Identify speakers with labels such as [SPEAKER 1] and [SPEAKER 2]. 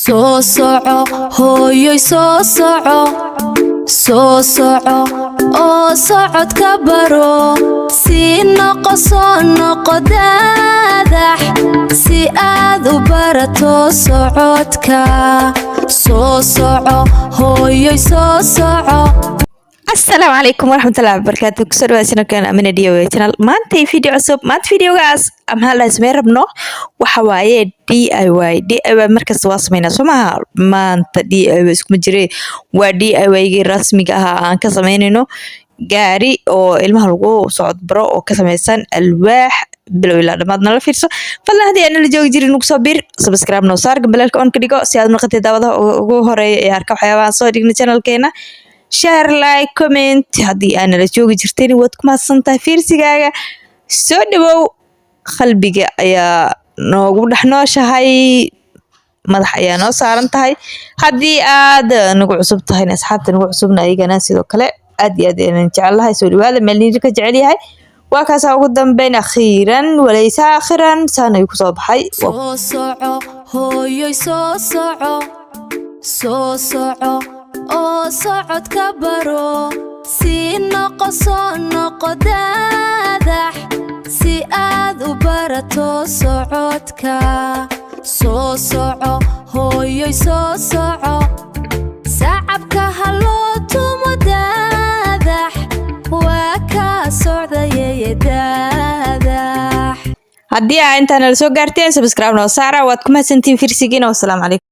[SPEAKER 1] soo soco hooyoy soo soco oo socodka baro si noqo soo noqo daadax si aad u barato socodka soo soco hooyoy soo soco.
[SPEAKER 2] السلام عليكم ورحمة الله وبركاته. كسر واسنا كان أمين ديو channel مانتي فيديو عصب مانت فيديو جاس أم هلا اسمه ربنا وحواي DIY مركز واسمينا سمها مانت DIY اسمه جري DIY رسمي كها كسمينه جاري أو المهلوكو صعد برا أو كسميسان الواح بالولا لما نلا فيرسو فلا هذه أنا اللي جو يجري نكسبير سبسكرايب نوصار قبل الكون كديكو سياد مرقت دعوة وهراي ياركب حيوان صادق نشانل كينا share like comment haddii aan la joogi jirteen waad ku mahadsantahay fiirsigaaga soo dhawow qalbiga ayaa noogu dhaxnooshahay madax ayaa noo saaran tahay haddii aad nagu cusub tahay asxaabta nagu cusubna ayagana sidoo kale aad iyo aad ayaan jecelahay soo dhawaada meelniir ka jecel yahay waa kaas ugu dambeyn akhiiran walaysa akhiran saanay ku soo baxay
[SPEAKER 1] soo soco hooyoy soo soco oo socodka baro si noqo soo noqo daadax si aad u barato socodka soo soco hooyoy soo soco sacabka haloo tumo daadax waa kaa socdayay daadax
[SPEAKER 2] haddii aa intaan la soo gaarteen subscribe noo saara waad ku mahadsantiin fiirsigiina wassalaamu calaykum.